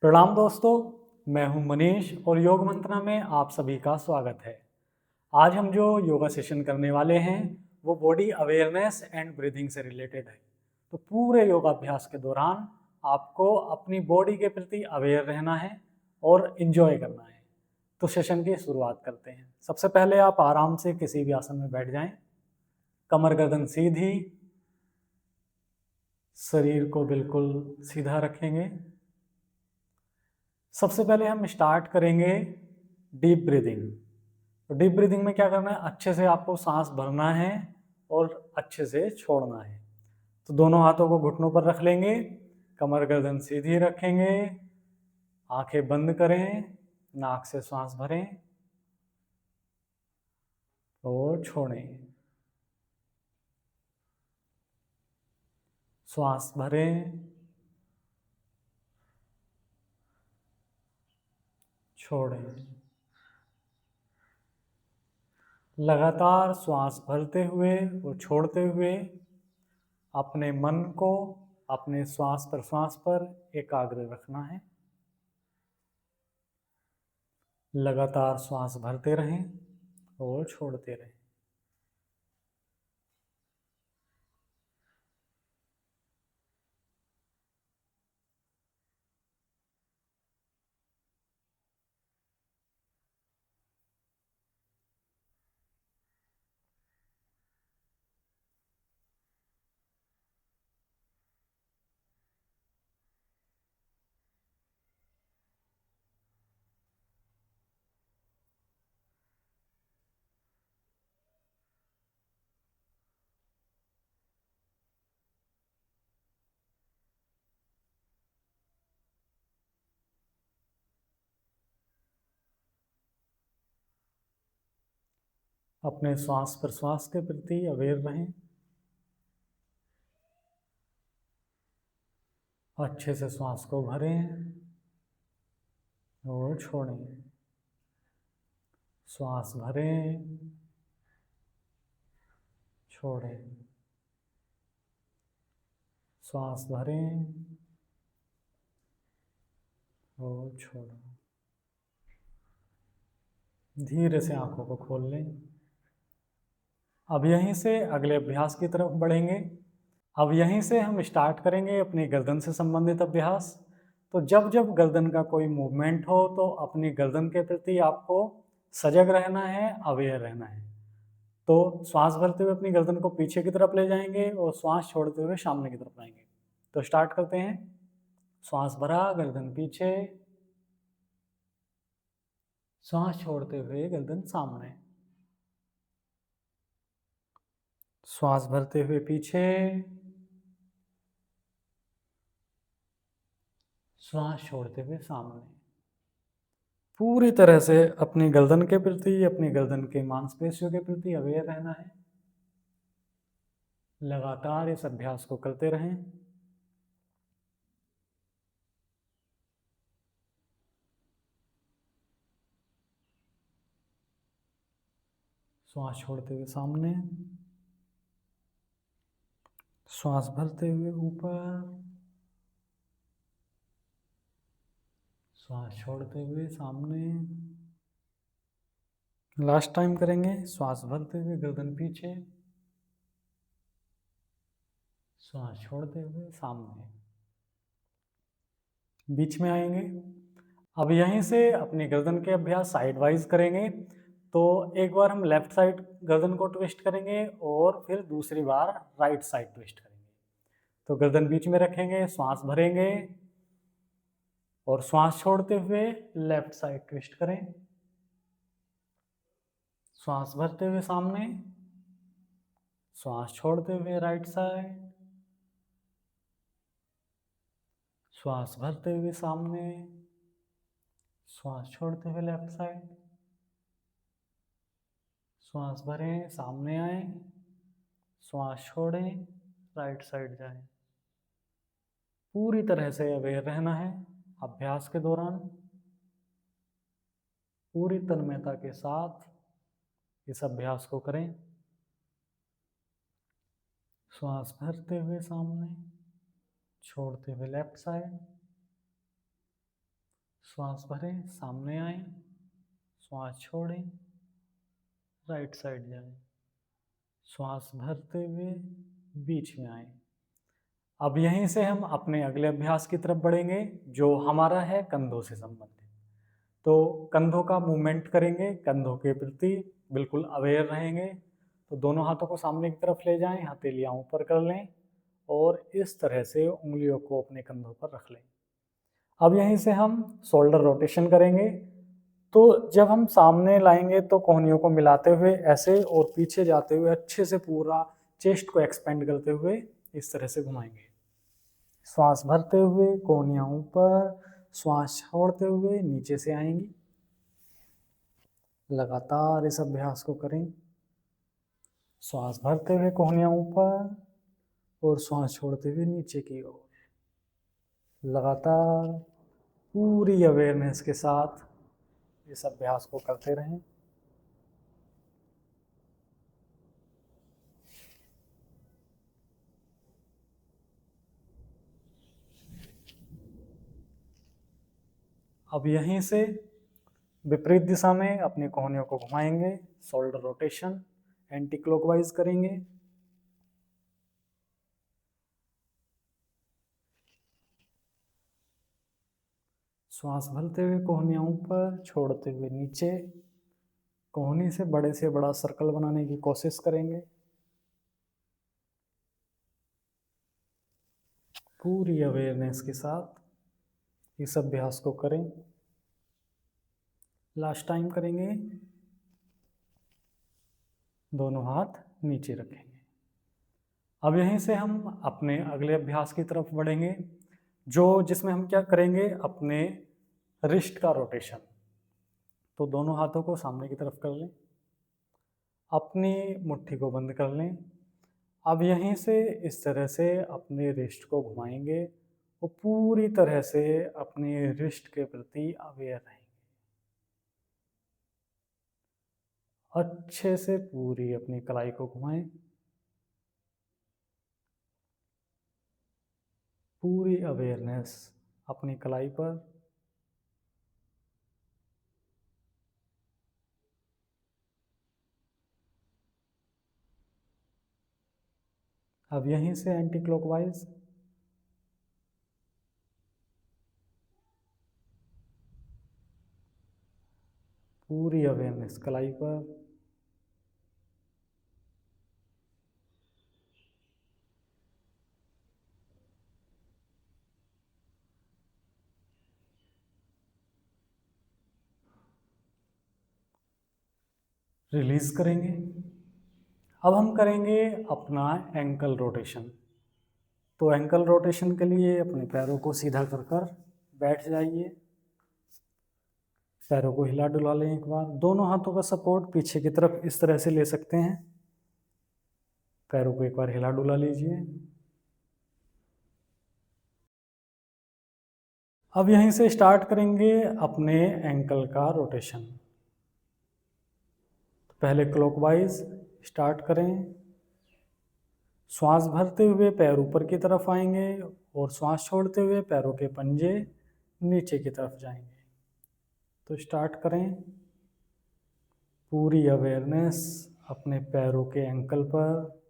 प्रणाम दोस्तों। मैं हूं मनीष और योग मंत्रा में आप सभी का स्वागत है। आज हम जो योगा सेशन करने वाले हैं वो बॉडी अवेयरनेस एंड ब्रीदिंग से रिलेटेड है। तो पूरे योगाभ्यास के दौरान आपको अपनी बॉडी के प्रति अवेयर रहना है और इन्जॉय करना है। तो सेशन की शुरुआत करते हैं। सबसे पहले आप आराम से किसी भी आसन में बैठ जाएं। कमर गर्दन सीधी, शरीर को बिल्कुल सीधा रखेंगे। सबसे पहले हम स्टार्ट करेंगे डीप ब्रीदिंग। तो डीप ब्रीदिंग में क्या करना है, अच्छे से आपको सांस भरना है और अच्छे से छोड़ना है। तो दोनों हाथों को घुटनों पर रख लेंगे, कमर गर्दन सीधी रखेंगे, आंखें बंद करें, नाक से सांस भरें और छोड़ें। श्वास भरें, छोड़ें। लगातार श्वास भरते हुए और छोड़ते हुए अपने मन को अपने श्वास प्रश्वास पर एकाग्र रखना है। लगातार श्वास भरते रहें और छोड़ते रहें। अपने श्वास प्रश्वास के प्रति अवेयर रहें। अच्छे से श्वास को भरें और छोड़ें। श्वास भरें, छोड़ें। श्वास भरें और छोड़ें। धीरे से आंखों को खोल लें। अब यहीं से अगले अभ्यास की तरफ बढ़ेंगे। अब यहीं से हम स्टार्ट करेंगे अपनी गर्दन से संबंधित अभ्यास। तो जब जब गर्दन का कोई मूवमेंट हो तो अपनी गर्दन के प्रति आपको सजग रहना है, अवेयर रहना है। तो श्वास भरते हुए अपनी गर्दन को पीछे की तरफ ले जाएंगे और श्वास छोड़ते हुए सामने की तरफ लाएंगे। तो स्टार्ट करते हैं। श्वास भरा, गर्दन पीछे, श्वास छोड़ते हुए गर्दन सामने। श्वास भरते हुए पीछे, श्वास छोड़ते हुए सामने। पूरी तरह से अपनी गर्दन के प्रति, अपनी गर्दन के मांसपेशियों के प्रति अवेयर रहना है। लगातार इस अभ्यास को करते रहें। श्वास छोड़ते हुए सामने, श्वास भरते हुए ऊपर, श्वास छोड़ते हुए सामने। लास्ट टाइम करेंगे। श्वास भरते हुए गर्दन पीछे, श्वास छोड़ते हुए सामने। बीच में आएंगे। अब यहीं से अपनी गर्दन के अभ्यास साइड वाइज करेंगे। तो एक बार हम लेफ्ट साइड गर्दन को ट्विस्ट करेंगे और फिर दूसरी बार राइट साइड ट्विस्ट करेंगे। तो गर्दन बीच में रखेंगे, श्वास भरेंगे और श्वास छोड़ते हुए लेफ्ट साइड ट्विस्ट करें। श्वास भरते हुए सामने, श्वास छोड़ते हुए राइट साइड, श्वास भरते हुए सामने, श्वास छोड़ते हुए लेफ्ट साइड। श्वास भरें, सामने आए, श्वास छोड़ें, राइट साइड जाएं। पूरी तरह से अवेयर रहना है अभ्यास के दौरान। पूरी तन्मयता के साथ इस अभ्यास को करें। श्वास भरते हुए सामने, छोड़ते हुए लेफ्ट साइड, श्वास भरें, सामने आए, श्वास छोड़ें, राइट साइड जाएं, श्वास भरते हुए बीच में आए। अब यहीं से हम अपने अगले अभ्यास की तरफ बढ़ेंगे जो हमारा है कंधों से संबंधित। तो कंधों का मूवमेंट करेंगे, कंधों के प्रति बिल्कुल अवेयर रहेंगे। तो दोनों हाथों को सामने की तरफ ले जाएं, हथेलियां ऊपर कर लें और इस तरह से उंगलियों को अपने कंधों पर रख लें। अब यहीं से हम शोल्डर रोटेशन करेंगे। तो जब हम सामने लाएंगे तो कोहनियों को मिलाते हुए ऐसे और पीछे जाते हुए अच्छे से पूरा चेस्ट को एक्सपेंड करते हुए इस तरह से घुमाएंगे। श्वास भरते हुए कोहनियां ऊपर, श्वास छोड़ते हुए नीचे से आएंगी। लगातार इस अभ्यास को करें। श्वास भरते हुए कोहनियां ऊपर और श्वास छोड़ते हुए नीचे की ओर। लगातार पूरी अवेयरनेस के साथ इस अभ्यास को करते रहें। अब यहीं से विपरीत दिशा में अपनी कोहनियों को घुमाएंगे। शोल्डर रोटेशन एंटी क्लॉकवाइज करेंगे। श्वास भरते हुए कोहनियां ऊपर, छोड़ते हुए नीचे। कोहनी से बड़ा सर्कल बनाने की कोशिश करेंगे। पूरी अवेयरनेस के साथ इस अभ्यास को करें। लास्ट टाइम करेंगे। दोनों हाथ नीचे रखेंगे। अब यहीं से हम अपने अगले अभ्यास की तरफ बढ़ेंगे जिसमें हम क्या करेंगे, अपने रिस्ट का रोटेशन। तो दोनों हाथों को सामने की तरफ कर लें, अपनी मुट्ठी को बंद कर लें। अब यहीं से इस तरह से अपने रिस्ट को घुमाएंगे और पूरी तरह से अपने रिस्ट के प्रति अवेयर रहेंगे। अच्छे से पूरी अपनी कलाई को घुमाएं। पूरी अवेयरनेस अपनी कलाई पर। अब यहीं से एंटी क्लॉकवाइज। पूरी अवेयरनेस कलाई पर। रिलीज करेंगे। अब हम करेंगे अपना एंकल रोटेशन। तो एंकल रोटेशन के लिए अपने पैरों को सीधा कर बैठ जाइए। पैरों को हिला डुला लें एक बार। दोनों हाथों का सपोर्ट पीछे की तरफ इस तरह से ले सकते हैं। पैरों को एक बार हिला डुला लीजिए। अब यहीं से स्टार्ट करेंगे अपने एंकल का रोटेशन। पहले क्लॉकवाइज स्टार्ट करें। श्वास भरते हुए पैर ऊपर की तरफ आएंगे और श्वास छोड़ते हुए पैरों के पंजे नीचे की तरफ जाएंगे। तो स्टार्ट करें। पूरी अवेयरनेस अपने पैरों के एंकल पर।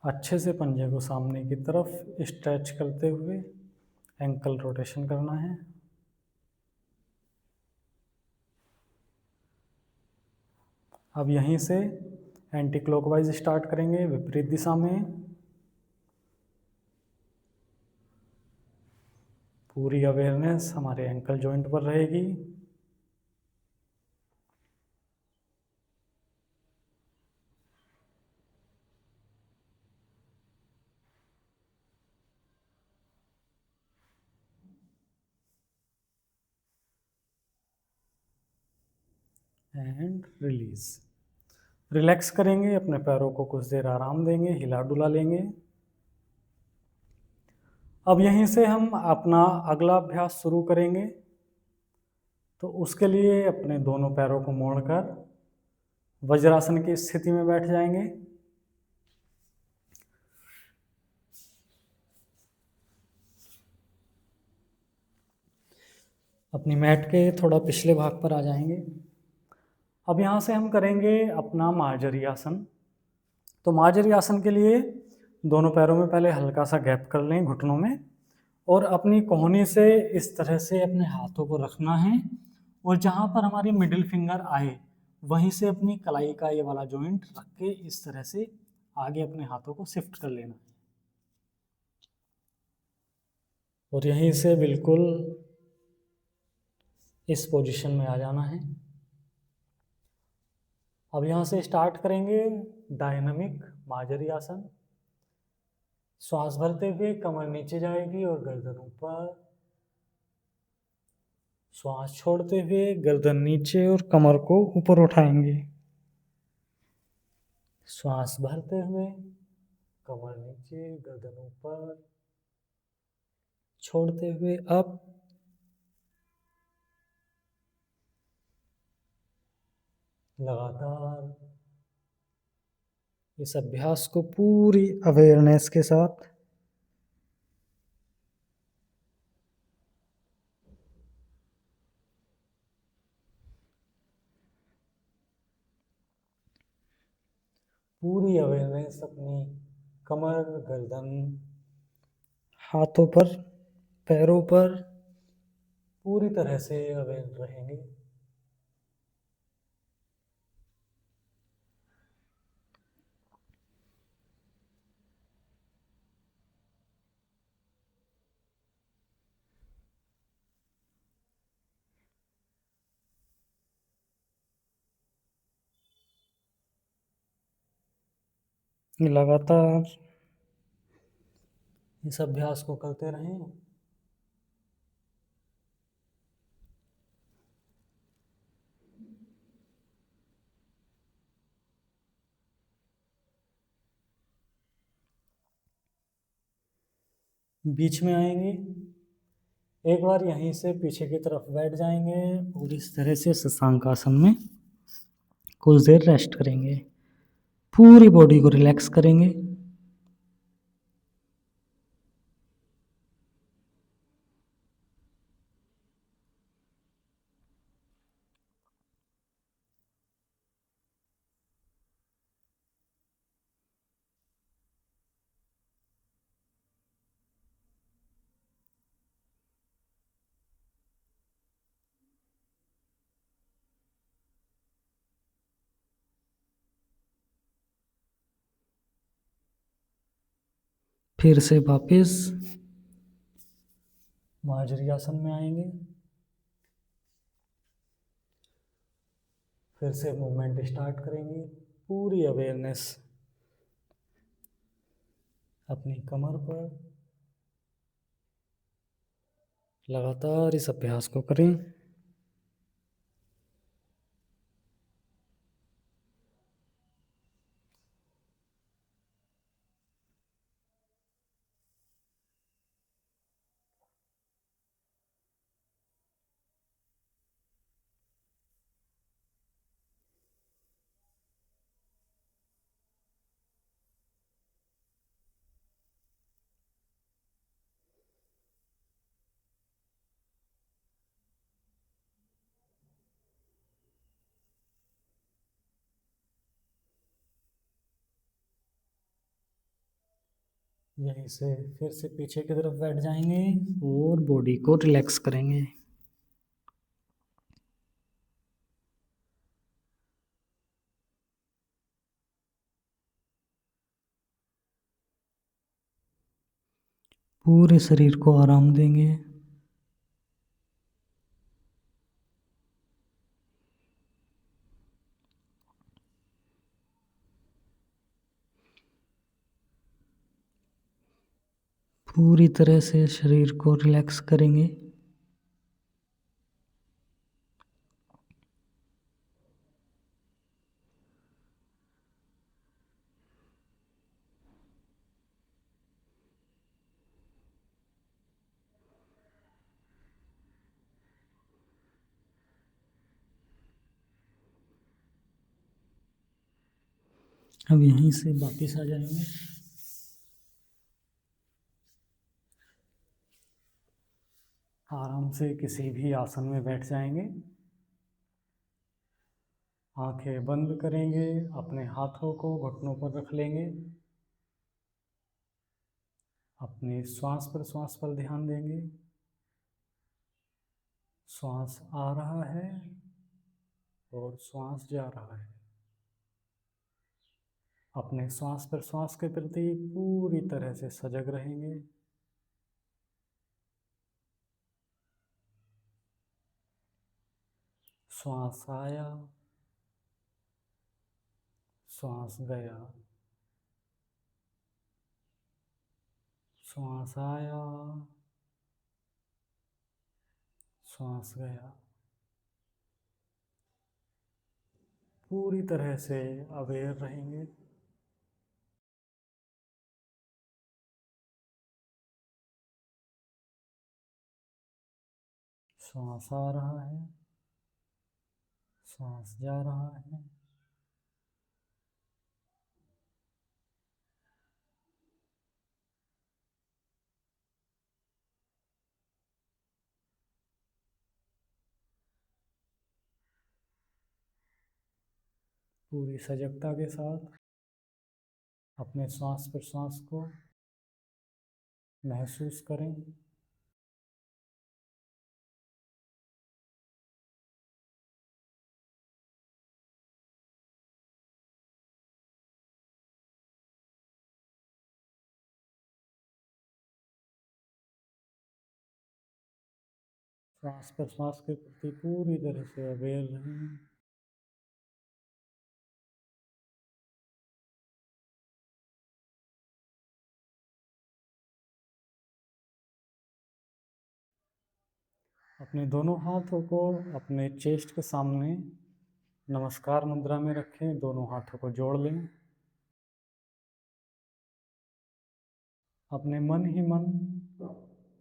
अच्छे से पंजे को सामने की तरफ स्ट्रेच करते हुए एंकल रोटेशन करना है। अब यहीं से एंटी क्लॉकवाइज स्टार्ट करेंगे विपरीत दिशा में। पूरी अवेयरनेस हमारे एंकल जॉइंट पर रहेगी। And release. रिलैक्स करेंगे, अपने पैरों को कुछ देर आराम देंगे, हिला डुला लेंगे। अब यहीं से हम अपना अगला अभ्यास शुरू करेंगे। तो उसके लिए अपने दोनों पैरों को मोड़कर वज्रासन की स्थिति में बैठ जाएंगे। अपनी मैट के थोड़ा पिछले भाग पर आ जाएंगे। अब यहाँ से हम करेंगे अपना मार्जरी आसन। तो मार्जरी आसन के लिए दोनों पैरों में पहले हल्का सा गैप कर लें घुटनों में, और अपनी कोहनी से इस तरह से अपने हाथों को रखना है, और जहाँ पर हमारी मिडिल फिंगर आए वहीं से अपनी कलाई का ये वाला जॉइंट रख के इस तरह से आगे अपने हाथों को शिफ्ट कर लेना है, और यहीं से बिल्कुल इस पोजीशन में आ जाना है। अब यहाँ से स्टार्ट करेंगे डायनामिक मार्जरी आसन। श्वास भरते हुए कमर नीचे जाएगी और गर्दन ऊपर, श्वास छोड़ते हुए गर्दन नीचे और कमर को ऊपर उठाएंगे। श्वास भरते हुए कमर नीचे गर्दन ऊपर, छोड़ते हुए अप। लगातार इस अभ्यास को पूरी अवेयरनेस के साथ पूरी अवेयरनेस अपनी कमर, गर्दन, हाथों पर, पैरों पर पूरी तरह से अवेयर रहेंगे। लगातार इस अभ्यास को करते रहें। बीच में आएंगे, एक बार यहीं से पीछे की तरफ बैठ जाएंगे और इस तरह से शशांक आसन में कुछ देर रेस्ट करेंगे। पूरी बॉडी को रिलैक्स करेंगे। फिर से वापस मार्जरी आसन में आएंगे। फिर से मूवमेंट स्टार्ट करेंगे। पूरी अवेयरनेस अपनी कमर पर। लगातार इस अभ्यास को करें। यहीं से फिर से पीछे की तरफ बैठ जाएंगे और बॉडी को रिलैक्स करेंगे। पूरे शरीर को आराम देंगे। पूरी तरह से शरीर को रिलैक्स करेंगे। अब यहीं से वापस आ जाएंगे। आराम से किसी भी आसन में बैठ जाएंगे। आंखें बंद करेंगे, अपने हाथों को घुटनों पर रख लेंगे। अपने श्वास प्रश्वास पर ध्यान देंगे। श्वास आ रहा है और श्वास जा रहा है। अपने श्वास प्रश्वास के प्रति पूरी तरह से सजग रहेंगे। श्वास आया, श्वास गया, श्वास आया, श्वास गया। पूरी तरह से अवेयर रहेंगे। श्वास आ रहा है, श्वास जा रहा है। पूरी सजगता के साथ अपने श्वास प्रश्वास को महसूस करें। श्वास प्रश्वास के प्रति पूरी तरह से अवेयर रहें। अपने दोनों हाथों को अपने चेस्ट के सामने नमस्कार मुद्रा में रखें। दोनों हाथों को जोड़ लें। अपने मन ही मन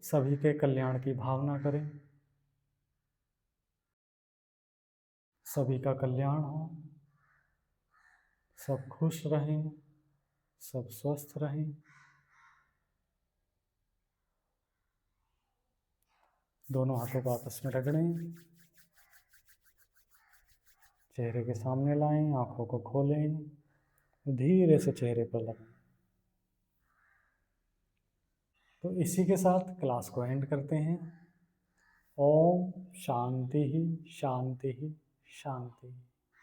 सभी के कल्याण की भावना करें। सभी का कल्याण हो, सब खुश रहें, सब स्वस्थ रहें। दोनों हाथों को आपस में रगड़ें, चेहरे के सामने लाएं, आंखों को खोलें, धीरे से चेहरे पर लगाएं। तो इसी के साथ क्लास को एंड करते हैं। ओम शांति ही शांति ही शांति।